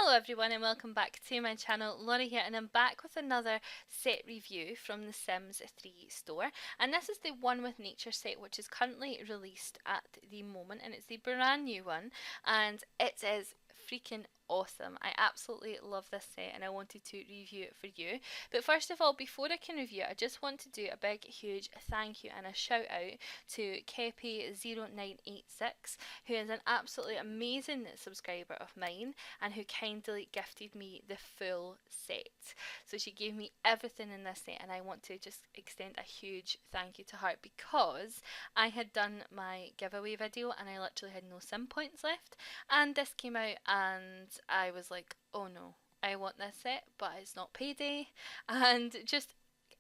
Hello everyone and welcome back to my channel. Laurie here, and I'm back with another set review from the Sims 3 store, and this is the One with Nature set, which is currently released at the moment, and it's the brand new one, and it is freaking awesome. I absolutely love this set and I wanted to review it for you. But first of all, before I can review it, I just want to do a big huge thank you and a shout out to Kepi0986, who is an absolutely amazing subscriber of mine and who kindly gifted me the full set. So she gave me everything in this set, and I want to just extend a huge thank you to her because I had done my giveaway video and I literally had no sim points left, and this came out and I was like, oh no, I want this set, but it's not payday. And just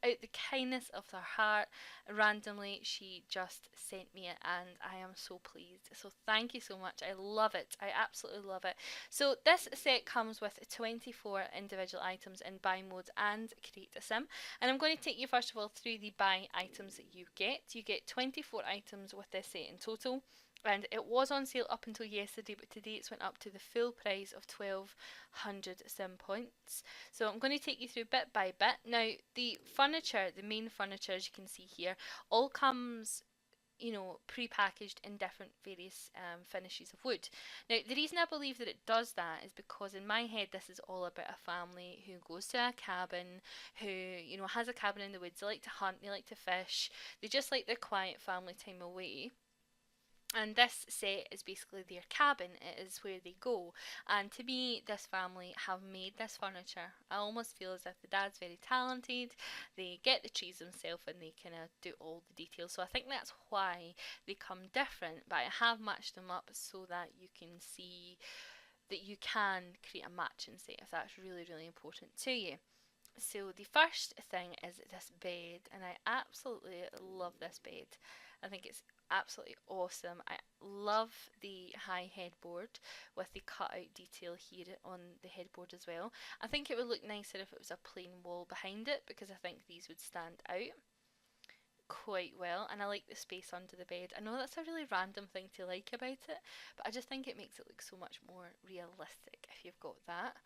out the kindness of her heart, randomly she just sent me it, and I am so pleased. So thank you so much. I love it. I absolutely love it. So this set comes with 24 individual items in buy mode and create a sim, and I'm going to take you first of all through the buy items that you get. You get 24 items with this set in total, and it was on sale up until yesterday, but today it's went up to the full price of 1200 sim points. So I'm going to take you through bit by bit. Now the furniture, the main furniture, as you can see here, all comes, you know, pre-packaged in different various finishes of wood. Now the reason I believe that it does that is because in my head this is all about a family who goes to a cabin, who, you know, has a cabin in the woods. They like to hunt, they like to fish, they just like their quiet family time away. And this set is basically their cabin. It is where they go. And to me, this family have made this furniture. I almost feel as if the dad's very talented. They get the trees themselves and they kind of do all the details. So I think that's why they come different. But I have matched them up so that you can see that you can create a matching set if that's really, really important to you. So the first thing is this bed, and I absolutely love this bed. I think it's absolutely awesome. I love the high headboard with the cutout detail here on the headboard as well. I think it would look nicer if it was a plain wall behind it, because I think these would stand out quite well, and I like the space under the bed. I know that's a really random thing to like about it, but I just think it makes it look so much more realistic if you've got that.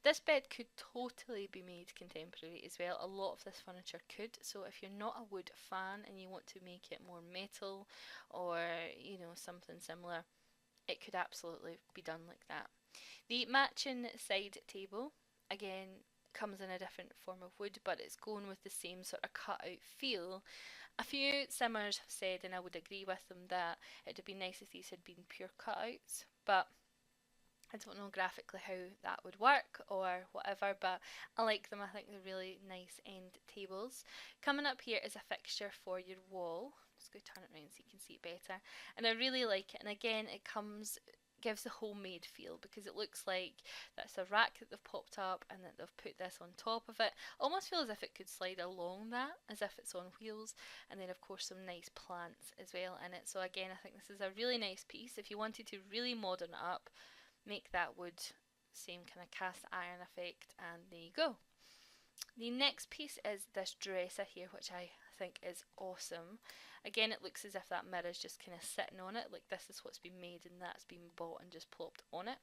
This bed could totally be made contemporary as well. A lot of this furniture could, so if you're not a wood fan and you want to make it more metal or, you know, something similar, it could absolutely be done like that. The matching side table, again, comes in a different form of wood, but it's going with the same sort of cut out feel. A few simmers have said, and I would agree with them, that it would be nice if these had been pure cutouts, but I don't know graphically how that would work or whatever, but I like them. I think they're really nice end tables. Coming up here is a fixture for your wall. Just go turn it around so you can see it better. And I really like it. And again, it gives the homemade feel, because it looks like that's a rack that they've popped up and that they've put this on top of it. Almost feels as if it could slide along that, as if it's on wheels, and then of course some nice plants as well in it. So again, I think this is a really nice piece. If you wanted to really modern it up, make that wood, same kind of cast iron effect, and there you go. The next piece is this dresser here, which I think is awesome. Again, it looks as if that mirror is just kind of sitting on it, like this is what's been made and that's been bought and just plopped on it.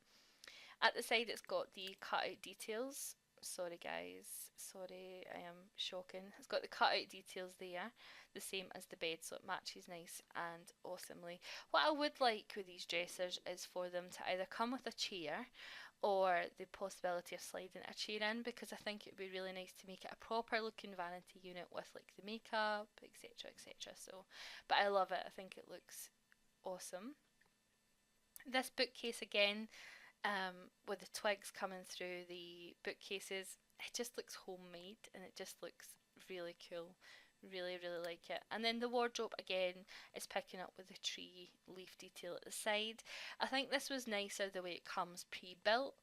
At the side it's got the cutout details. Sorry guys, sorry, I am shocking. It's got the cutout details there, the same as the bed, so it matches nice and awesomely. What I would like with these dressers is for them to either come with a chair or the possibility of sliding a chair in, because I think it would be really nice to make it a proper looking vanity unit with like the makeup, etc, etc. So, but I love it. I think it looks awesome. This bookcase again, with the twigs coming through the bookcases, it just looks homemade and it just looks really cool. Really, really like it. And then the wardrobe again is picking up with the tree leaf detail at the side. I think this was nicer the way it comes pre-built,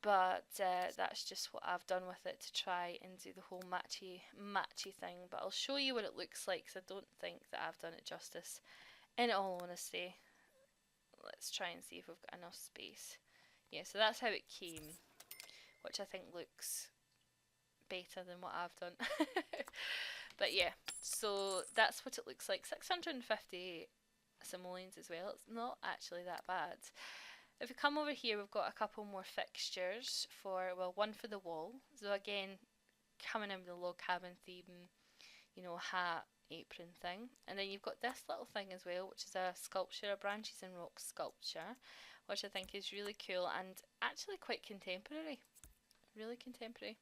but that's just what I've done with it to try and do the whole matchy thing. But I'll show you what it looks like, because I don't think that I've done it justice, in all honesty. Let's try and see if we've got enough space. Yeah, so that's how it came, which I think looks better than what I've done. But yeah, so that's what it looks like. 650 simoleons as well. It's not actually that bad. If we come over here, we've got a couple more fixtures for, well, one for the wall. So again, coming in with the log cabin theme, you know, hat, apron thing. And then you've got this little thing as well, which is a sculpture, a branches and rocks sculpture, which I think is really cool and actually quite contemporary. Really contemporary.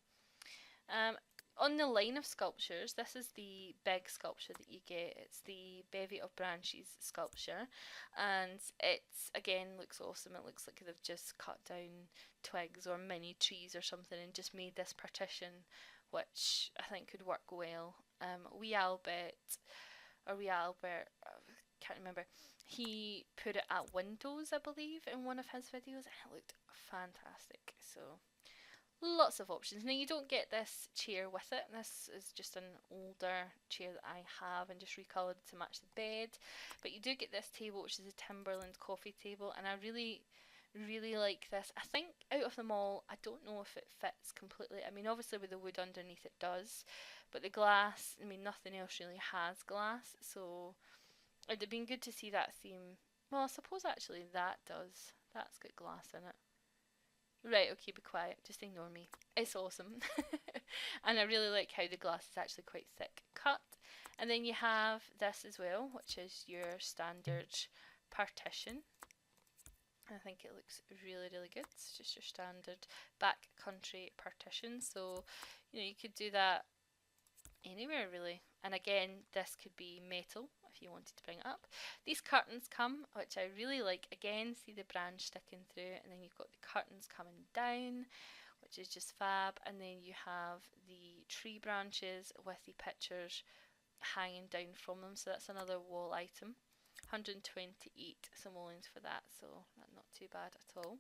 On the line of sculptures, this is the big sculpture that you get. It's the Bevy of Branches sculpture, and it again looks awesome. It looks like they've just cut down twigs or mini trees or something and just made this partition, which I think could work well. Wee Albert, can't remember. He put it at Windows, I believe, in one of his videos, and it looked fantastic. So lots of options. Now you don't get this chair with it. This is just an older chair that I have and just recoloured to match the bed. But you do get this table, which is a Timberland coffee table, and I really, really like this. I think out of them all, I don't know if it fits completely. I mean, obviously with the wood underneath it does, but the glass, I mean, nothing else really has glass, so it'd have been good to see that theme. Well, I suppose actually that does. That's got glass in it. Right, okay, be quiet. Just ignore me. It's awesome. And I really like how the glass is actually quite thick cut. And then you have this as well, which is your standard partition. I think it looks really, really good. It's just your standard backcountry partition. So, you know, you could do that anywhere really. And again, this could be metal if you wanted to bring it up. These curtains come, which I really like. Again, see the branch sticking through, and then you've got the curtains coming down, which is just fab. And then you have the tree branches with the pictures hanging down from them. So that's another wall item. 128 simoleons for that, so not too bad at all.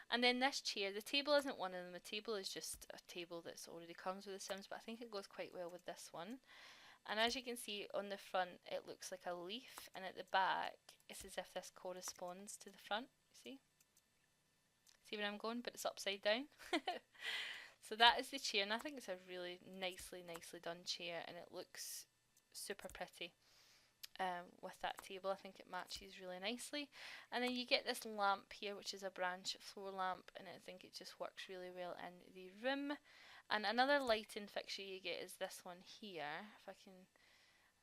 And then this chair, the table isn't one of them. The table is just a table that's already comes with the Sims, but I think it goes quite well with this one. And as you can see on the front, it looks like a leaf, and at the back, it's as if this corresponds to the front. See? See where I'm going? But it's upside down. So that is the chair, and I think it's a really nicely done chair, and it looks super pretty. With that table, I think it matches really nicely. And then you get this lamp here, which is a branch floor lamp, and I think it just works really well in the room. And another lighting fixture you get is this one here. If I can,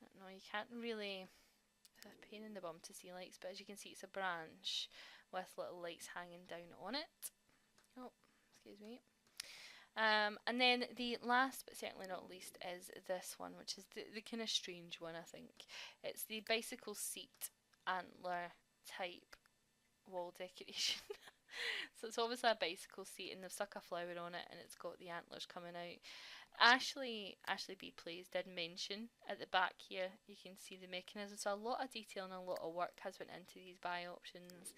I don't know, you can't really, it's a pain in the bum to see lights, but as you can see, it's a branch with little lights hanging down on it. Oh, excuse me. And then the last but certainly not least is this one, which is the kind of strange one, I think. It's the bicycle seat antler type wall decoration. So it's obviously a bicycle seat, and they've stuck a flower on it, and it's got the antlers coming out. Ashley B Plays did mention at the back here, you can see the mechanism. So a lot of detail and a lot of work has went into these buy options,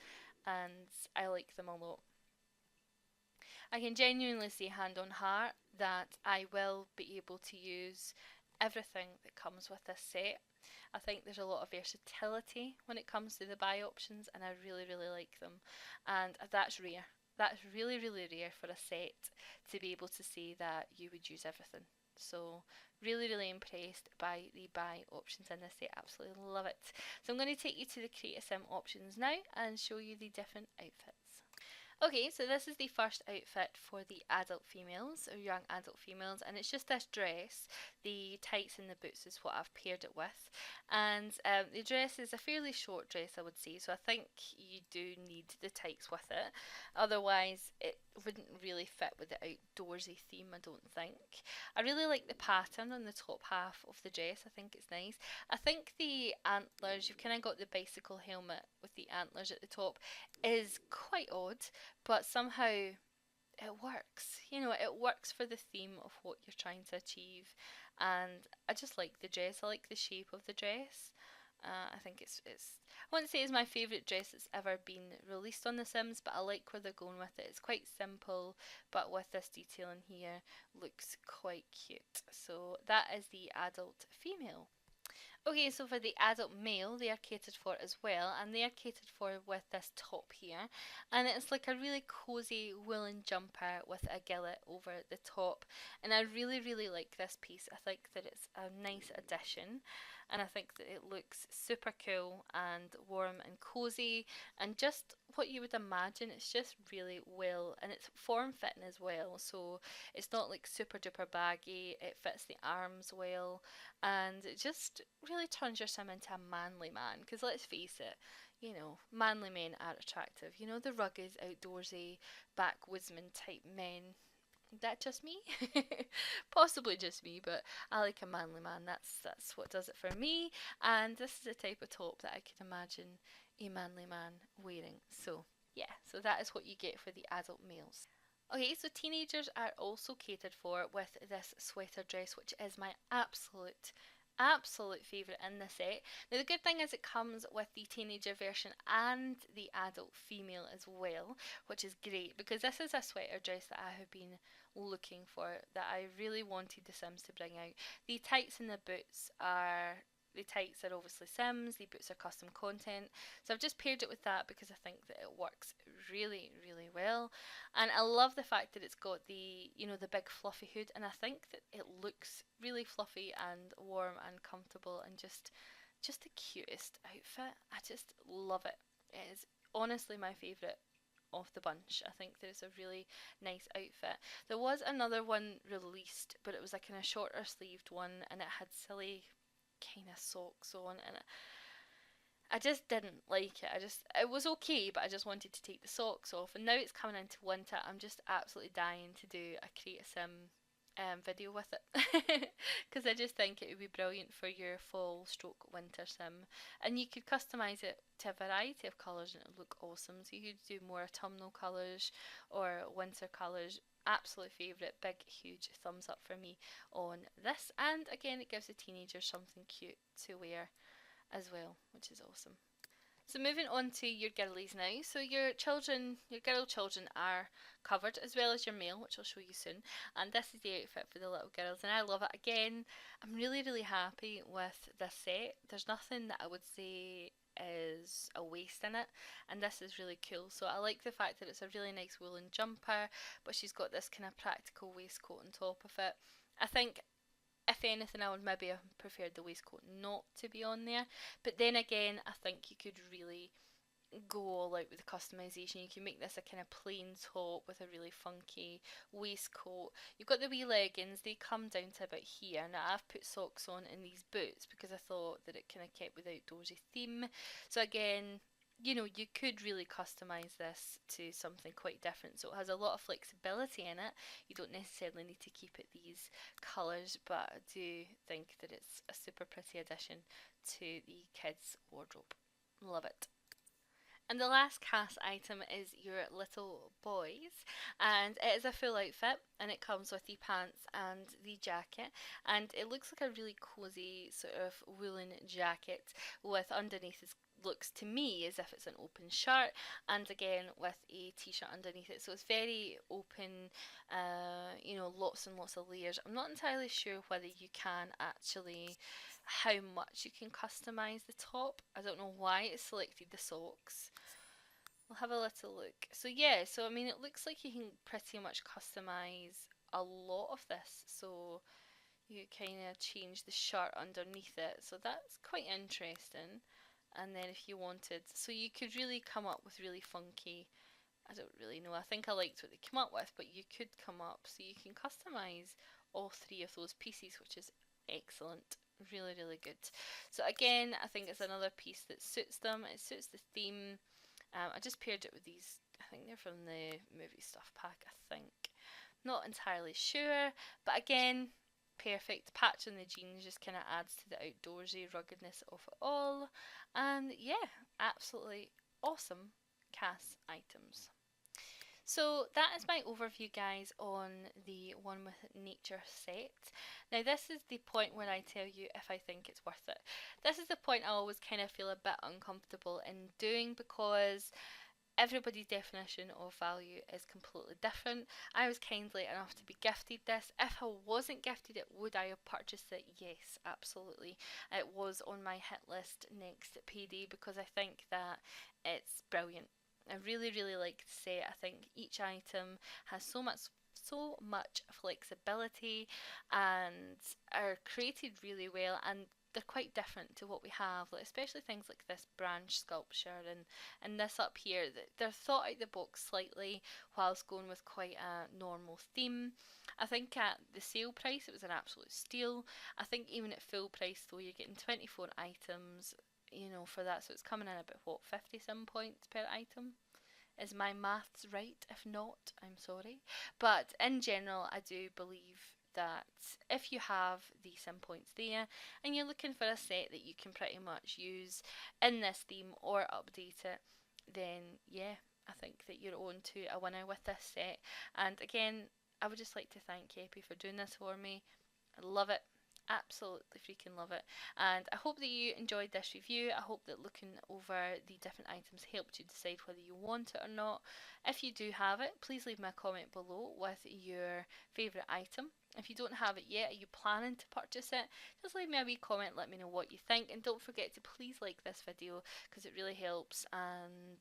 and I like them a lot. I can genuinely say hand on heart that I will be able to use everything that comes with this set. I think there's a lot of versatility when it comes to the buy options, and I really, really like them. And that's rare. That's really, really rare for a set to be able to say that you would use everything. So really, really impressed by the buy options in this set. Absolutely love it. So I'm going to take you to the Create a Sim options now and show you the different outfits. Okay, so this is the first outfit for the adult females, or young adult females, and it's just this dress. The tights and the boots is what I've paired it with, and the dress is a fairly short dress, I would say, so I think you do need the tights with it, otherwise it wouldn't really fit with the outdoorsy theme, I don't think. I really like the pattern on the top half of the dress. I think it's nice. I think the antlers, you've kind of got the bicycle helmet with the antlers at the top, is quite odd, but somehow it works. You know, it works for the theme of what you're trying to achieve, and I just like the dress. I like the shape of the dress. I think it's I wouldn't say it's my favourite dress that's ever been released on The Sims, but I like where they're going with it. It's quite simple, but with this detail in here, looks quite cute. So that is the adult female. Okay, so for the adult male, they are catered for as well, and they are catered for with this top here, and it's like a really cozy woolen jumper with a gillet over the top, and I really, really like this piece. I think that it's a nice addition, and I think that it looks super cool and warm and cozy, and just what you would imagine. It's just really well, and it's form fitting as well. So it's not like super duper baggy. It fits the arms well, and it just really turns your sim into a manly man. Because let's face it, manly men are attractive. The rugged, outdoorsy, backwoodsman type men. That just me? Possibly just me, but I like a manly man. That's what does it for me. And this is the type of top that I could imagine a manly man wearing. So yeah, so that is what you get for the adult males. Okay, so teenagers are also catered for with this sweater dress, which is my absolute favourite in the set. Now, the good thing is it comes with the teenager version and the adult female as well, which is great because this is a sweater dress that I have been looking for, that I really wanted The Sims to bring out. The tights and the boots are. The tights are obviously Sims, the boots are custom content. So I've just paired it with that because I think that it works really, really well. And I love the fact that it's got the big fluffy hood, and I think that it looks really fluffy and warm and comfortable and just the cutest outfit. I just love it. It is honestly my favourite of the bunch. I think that it's a really nice outfit. There was another one released, but it was like in a shorter sleeved one, and it had silly kind of socks on, and I just didn't like it. It was okay, but I just wanted to take the socks off. And now it's coming into winter, I'm just absolutely dying to do a Create a Sim video with it because I just think it would be brilliant for your fall stroke winter sim, and you could customize it to a variety of colours and it would look awesome. So you could do more autumnal colours or winter colours. Absolute favourite, big huge thumbs up for me on this, and again it gives the teenagers something cute to wear as well, which is awesome. So moving on to your girlies now. So your girl children are covered as well as your male, which I'll show you soon. And this is the outfit for the little girls, and I love it. Again, I'm really, really happy with this set. There's nothing that I would say is a waste in it, and this is really cool. So I like the fact that it's a really nice woolen jumper, but she's got this kind of practical waistcoat on top of it. I think if anything, I would maybe have preferred the waistcoat not to be on there. But then again, I think you could really go all out with the customization. You can make this a kind of plain top with a really funky waistcoat. You've got the wee leggings, they come down to about here. Now I've put socks on in these boots because I thought that it kind of kept with the outdoorsy theme. So again, you could really customize this to something quite different. So it has a lot of flexibility in it. You don't necessarily need to keep it these colours, but I do think that it's a super pretty addition to the kids' wardrobe. Love it. And the last cast item is your little boys, and it is a full outfit, and it comes with the pants and the jacket, and it looks like a really cozy sort of woolen jacket with underneath is looks to me as if it's an open shirt, and again with a t-shirt underneath it, so it's very open, lots and lots of layers. I'm not entirely sure whether you can actually how much you can customize the top. I don't know why it selected the socks. We'll have a little look. So yeah, I mean it looks like you can pretty much customize a lot of this. So you kind of change the shirt underneath it. So that's quite interesting. And then if you wanted, so you could really come up with really funky, I don't really know, I think I liked what they came up with, but you could come up, so you can customize all three of those pieces, which is excellent. Really, really good. So again, I think it's another piece that suits them. It suits the theme. I just paired it with these. I think they're from the movie stuff pack. I think. Not entirely sure, but again, perfect. Patch on the jeans just kind of adds to the outdoorsy ruggedness of it all. And yeah, absolutely awesome cast items. So that is my overview, guys, on the One with Nature set. Now this is the point where I tell you if I think it's worth it. This is the point I always kind of feel a bit uncomfortable in doing because everybody's definition of value is completely different. I was kindly enough to be gifted this. If I wasn't gifted it, would I have purchased it? Yes, absolutely. It was on my hit list next payday because I think that it's brilliant. I really, really like the set. I think each item has so much flexibility and are created really well, and they're quite different to what we have, like especially things like this branch sculpture and this up here. They're thought out the box slightly whilst going with quite a normal theme. I think at the sale price it was an absolute steal. I think even at full price though you're getting 24 items, you know, for that, so it's coming in about what, 50 some points per item. Is my maths right? If not, I'm sorry. But in general, I do believe that if you have the sim points there and you're looking for a set that you can pretty much use in this theme or update it, then yeah, I think that you're on to a winner with this set. And again, I would just like to thank Epi for doing this for me. I love it. Absolutely freaking love it. And I hope that you enjoyed this review. I hope that looking over the different items helped you decide whether you want it or not. If you do have it, please leave me a comment below with your favourite item. If you don't have it yet, are you planning to purchase it? Just leave me a wee comment, let me know what you think. And don't forget to please like this video because it really helps. And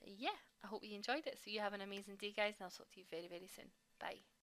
yeah, I hope you enjoyed it. So you have an amazing day, guys, and I'll talk to you very, very soon. Bye.